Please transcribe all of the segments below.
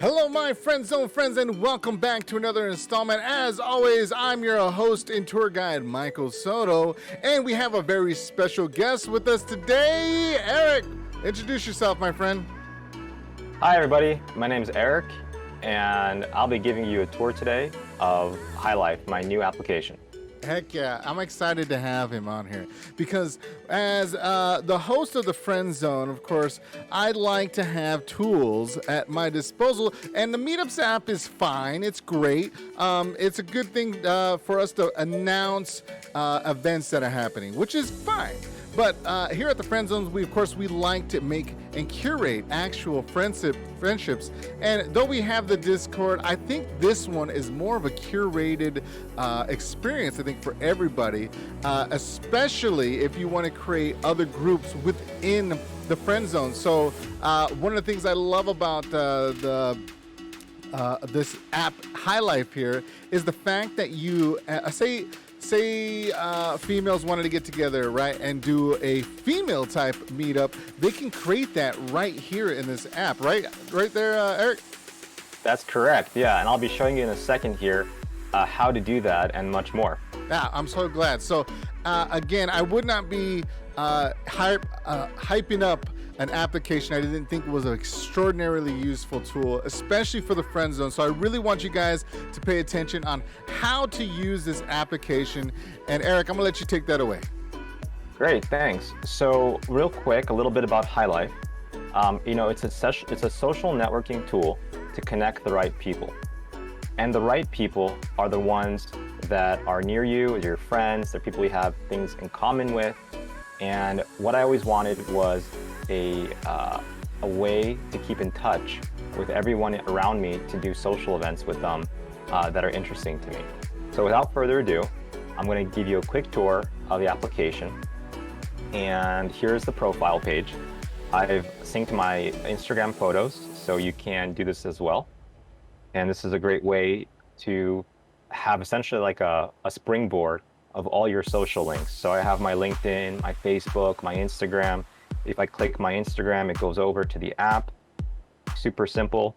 Hello, my friend zone friends, and welcome back to another installment. As always, I'm your host and tour guide, Michael Soto, and we have a very special guest with us today, Eric. Introduce yourself, my friend. Hi, everybody. My name is Eric, and I'll be giving you a tour today of Highlife, my new application. Heck yeah, I'm excited to have him on here because as the host of the Friend Zone, of course, I like to have tools at my disposal, and the Meetups app is fine. It's great. It's a good thing for us to announce events that are happening, which is fine. But here at the Friend Zones, we like to make and curate actual friendships. And though we have the Discord, I think this one is more of a curated experience, I think, for everybody, especially if you want to create other groups within the Friend Zone. So one of the things I love about this app, Highlife here, is the fact that you say females wanted to get together, right, and do a female type meetup, they can create that right here in this app, right there, Eric? That's correct, yeah, and I'll be showing you in a second here how to do that and much more. Yeah, I'm so glad. So again, I would not be hyping up an application I didn't think was an extraordinarily useful tool, especially for the Friend Zone. So I really want you guys to pay attention on how to use this application. And Eric, I'm gonna let you take that away. Great, thanks. So real quick, a little bit about Highlife. It's a social networking tool to connect the right people. And the right people are the ones that are near you, your friends, they're people you have things in common with. And what I always wanted was a way to keep in touch with everyone around me, to do social events with them that are interesting to me. So without further ado, I'm going to give you a quick tour of the application. And here's the profile page. I've synced my Instagram photos, so you can do this as well. And this is a great way to have essentially like a springboard of all your social links. So I have my LinkedIn, my Facebook, my Instagram. If I click my Instagram, it goes over to the app. Super simple.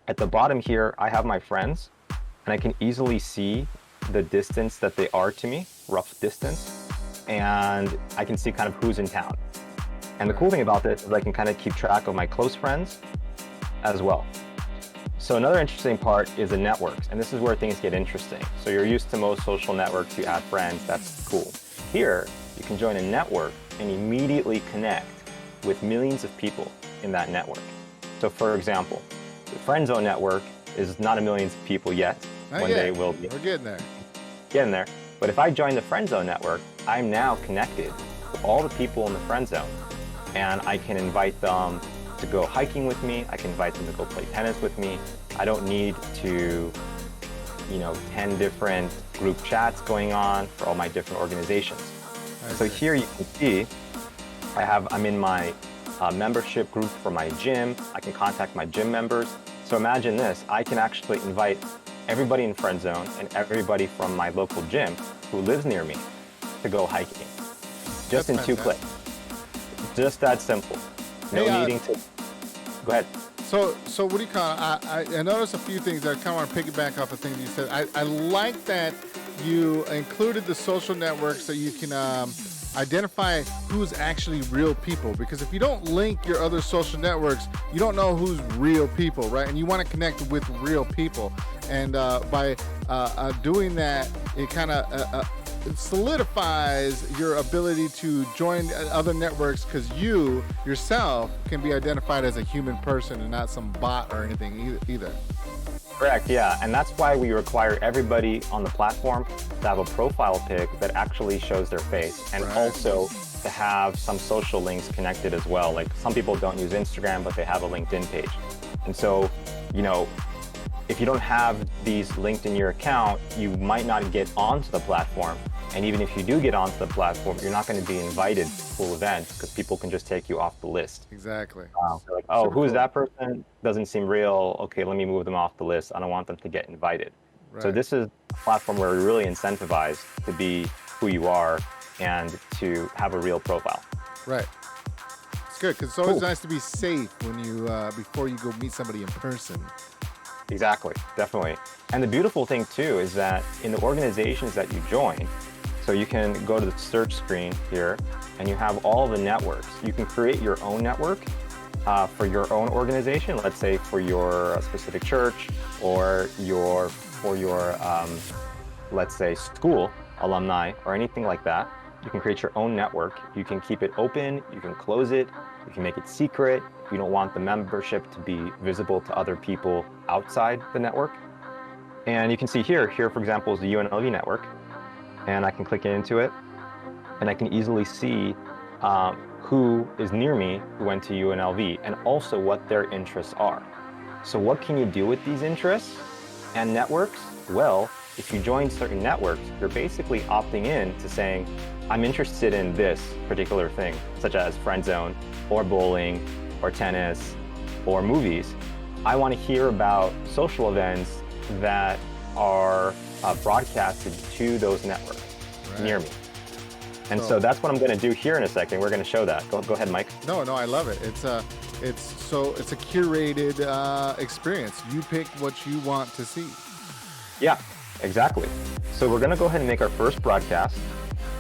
At the bottom here, I have my friends, and I can easily see the distance that they are to me, rough distance, and I can see kind of who's in town. And the cool thing about this is I can kind of keep track of my close friends as well. So another interesting part is the networks, and this is where things get interesting. So you're used to most social networks, you add friends, that's cool. Here, you can join a network and immediately connect with millions of people in that network. So for example, the Friend Zone network is not a millions of people yet. Not One yet. day will be. We're getting there. Getting there. But if I join the Friend Zone network, I'm now connected with all the people in the Friend Zone, and I can invite them to go hiking with me. I can invite them to go play tennis with me. I don't need to, 10 different group chats going on for all my different organizations. So here you can see I'm in my membership group for my gym. I can contact my gym members. So imagine this, I can actually invite everybody in Friend Zone and everybody from my local gym who lives near me to go hiking. Just in 2 clicks. Just that simple. No needing to, go ahead. So what do you call it? I noticed a few things that I kind of want to piggyback off the things you said. I like that you included the social networks so you can identify who's actually real people, because if you don't link your other social networks, you don't know who's real people, right? And you want to connect with real people. And by doing that, it kind of it solidifies your ability to join other networks, because you yourself can be identified as a human person and not some bot or anything either. Correct, yeah, and that's why we require everybody on the platform to have a profile pic that actually shows their face, and also to have some social links connected as well. Like, some people don't use Instagram, but they have a LinkedIn page. And so, if you don't have these linked in your account, you might not get onto the platform. And even if you do get onto the platform, you're not going to be invited to full events, because people can just take you off the list. Exactly. They're like, oh, who's that person? Doesn't seem real. Okay, let me move them off the list. I don't want them to get invited. Right. So this is a platform where we really incentivize to be who you are and to have a real profile. Right. Good, because it's always Cool. nice to be safe when you before you go meet somebody in person. Exactly, definitely. And the beautiful thing too is that in the organizations that you join, so you can go to the search screen here and you have all the networks. You can create your own network for your own organization, let's say for your specific church or for your let's say school alumni or anything like that. You can create your own network. You can keep it open, you can close it, you can make it secret. You don't want the membership to be visible to other people outside the network. And you can see here for example, is the UNLV network. And I can click into it and I can easily see who is near me who went to UNLV and also what their interests are. So what can you do with these interests and networks? Well, if you join certain networks, you're basically opting in to saying, I'm interested in this particular thing, such as friend zone or bowling or tennis or movies. I want to hear about social events that are broadcasted to those networks near me. And so that's what I'm going to do here in a second. We're going to show that. Go ahead, Mike. No, I love it. It's a curated experience. You pick what you want to see. Yeah, exactly. So we're going to go ahead and make our first broadcast.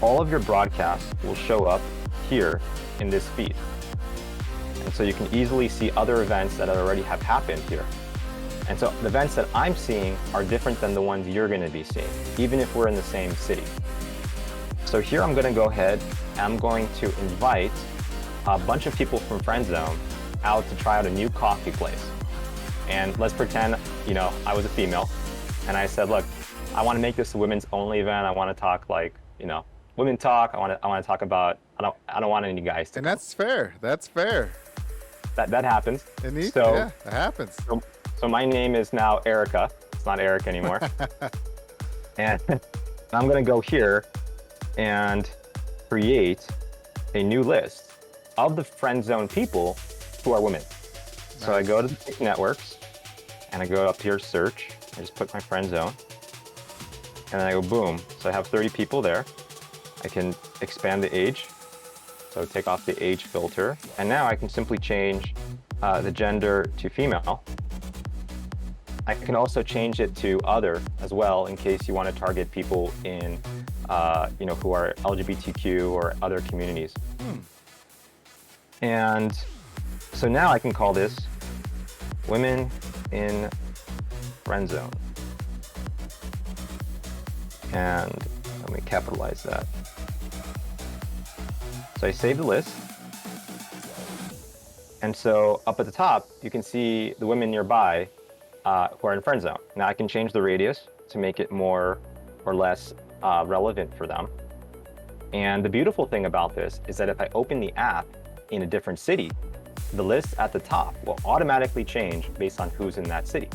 All of your broadcasts will show up here in this feed. And so you can easily see other events that already have happened here. And so the events that I'm seeing are different than the ones you're going to be seeing, even if we're in the same city. So here I'm going to go ahead and I'm going to invite a bunch of people from Friend Zone out to try out a new coffee place. And let's pretend, I was a female and I said, look, I want to make this a women's only event. I want to talk women talk. I want to talk about, I don't want any guys to And come. that's fair. That's fair. That happens. Yeah, that happens. So my name is now Erica. It's not Eric anymore. And I'm going to go here and create a new list of the friend zone people who are women. Nice. So I go to the networks and I go up here, search. I just put my friend zone and then I go boom. So I have 30 people there. I can expand the age. So take off the age filter. And now I can simply change the gender to female. I can also change it to other as well in case you want to target people in, who are LGBTQ or other communities. And so now I can call this Women in Friend Zone. And let me capitalize that. So I save the list. And so up at the top, you can see the women nearby who are in friend zone. Now I can change the radius to make it more or less relevant for them. And the beautiful thing about this is that if I open the app in a different city, the list at the top will automatically change based on who's in that city.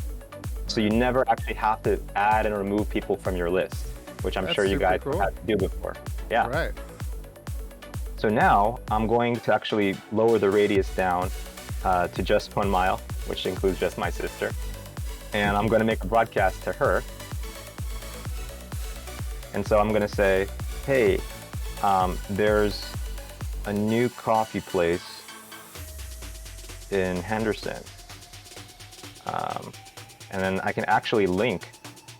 So you never actually have to add and remove people from your list, which I'm sure you guys have had to do before. Yeah. Right. So now I'm going to actually lower the radius down to just 1 mile, which includes just my sister. And I'm going to make a broadcast to her. And so I'm going to say, hey, there's a new coffee place in Henderson. And then I can actually link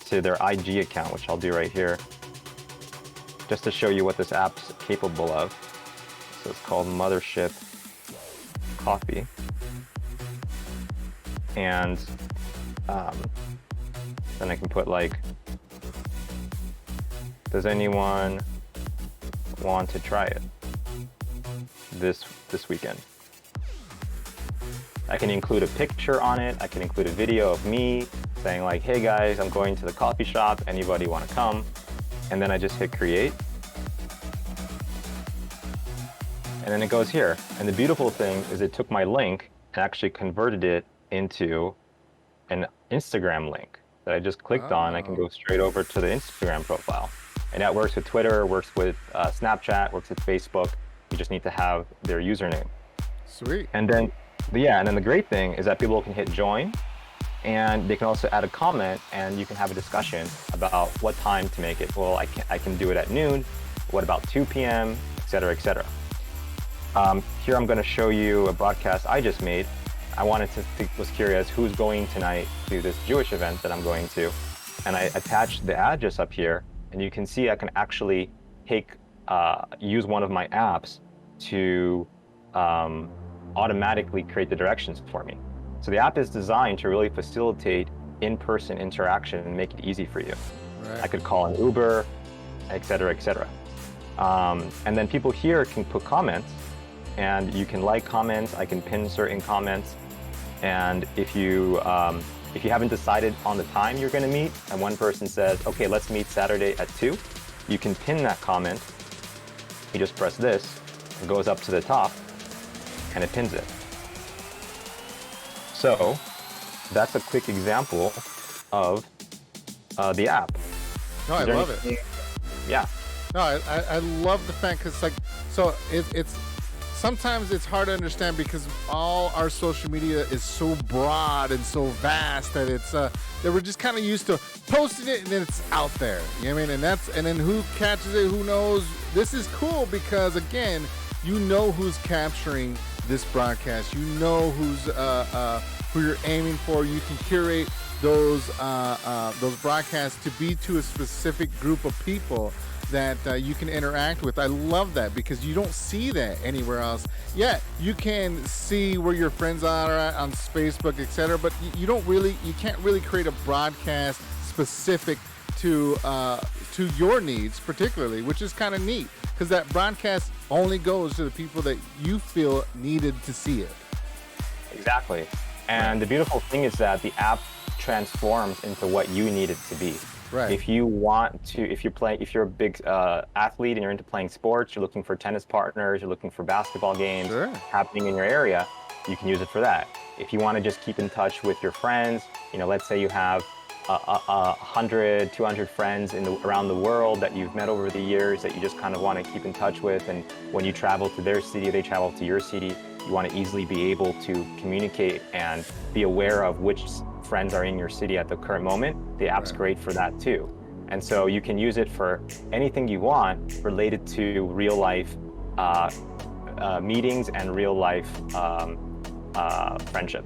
to their IG account, which I'll do right here, just to show you what this app's capable of. So it's called Mothership Coffee. And then I can put does anyone want to try it this weekend? I can include a picture on it. I can include a video of me saying hey guys, I'm going to the coffee shop. Anybody want to come? And then I just hit create. And then it goes here. And the beautiful thing is it took my link and actually converted it into an Instagram link that I just clicked on. I can go straight over to the Instagram profile. And that works with Twitter, works with Snapchat, works with Facebook. You just need to have their username. Sweet. And then, the great thing is that people can hit join and they can also add a comment and you can have a discussion about what time to make it. Well, I can do it at noon. What about 2 p.m., et cetera, et cetera. Here I'm going to show you a broadcast I just made. I was curious who's going tonight to this Jewish event that I'm going to. And I attached the address up here, and you can see I can actually use one of my apps to automatically create the directions for me. So the app is designed to really facilitate in-person interaction and make it easy for you. Right. I could call an Uber, et cetera, et cetera. And then people here can put comments, and you can like comments. I can pin certain comments. And if you haven't decided on the time you're going to meet, and one person says, okay, let's meet Saturday at 2, you can pin that comment. You just press this, it goes up to the top, and it pins it. So that's a quick example of the app. No, I love it. Yeah. No, I love the fact, because like, so it's sometimes it's hard to understand because all our social media is so broad and so vast that it's that we're just kind of used to posting it and then it's out there. You know what I mean? And then who catches it? Who knows? This is cool because again, you know who's capturing this broadcast. You know who you're aiming for. You can curate those broadcasts to be to a specific group of people that you can interact with. I love that because you don't see that anywhere else. Yeah, you can see where your friends are at on Facebook, etc., but you can't really create a broadcast specific to your needs particularly, which is kind of neat because that broadcast only goes to the people that you feel needed to see it. Exactly. And the beautiful thing is that the app transforms into what you need it to be. Right. If you're a big athlete and you're into playing sports, you're looking for tennis partners, you're looking for basketball games happening in your area, you can use it for that. If you want to just keep in touch with your friends, let's say you have 100, 200 friends around the world that you've met over the years that you just kind of want to keep in touch with, and when you travel to their city, they travel to your city, you want to easily be able to communicate and be aware of which friends are in your city at the current moment. The app's great for that too. And so you can use it for anything you want related to real life meetings and real life friendship.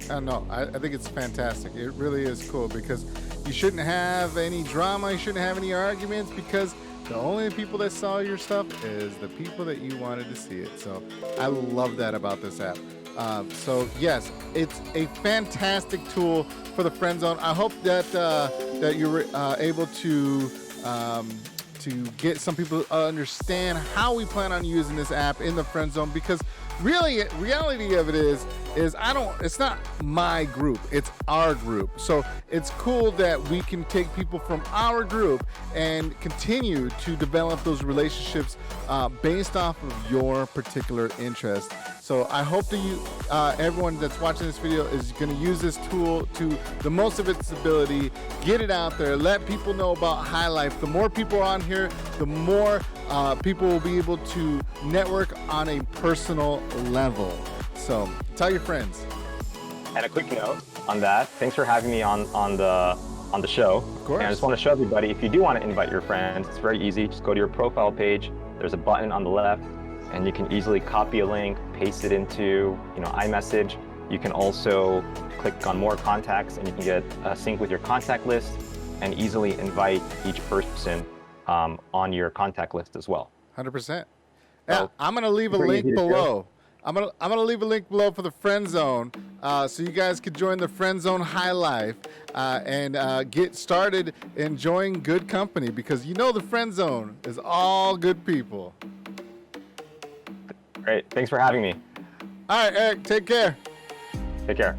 No, I think it's fantastic. It really is cool because you shouldn't have any drama, you shouldn't have any arguments because the only people that saw your stuff is the people that you wanted to see it. So I love that about this app. So yes, it's a fantastic tool for the friend zone. I hope that that you're able to get some people to understand how we plan on using this app in the friend zone, because really, reality of it is it's not my group, it's our group. So it's cool that we can take people from our group and continue to develop those relationships based off of your particular interest. So I hope that everyone that's watching this video is going to use this tool to the most of its ability, get it out there, let people know about High Life. The more people on here, the more people will be able to network on a personal level. So tell your friends. And a quick note on that, thanks for having me on the show. Of course. And I just want to show everybody, if you do want to invite your friends, it's very easy. Just go to your profile page. There's a button on the left, and you can easily copy a link, paste it into iMessage. You can also click on more contacts, and you can get a sync with your contact list and easily invite each person on your contact list as well. 100%. Yeah, I'm gonna leave a link below. I'm gonna leave a link below for the Friend Zone, so you guys can join the Friend Zone High Life and get started enjoying good company, because the Friend Zone is all good people. Great. Thanks for having me. All right, Eric. Take care. Take care.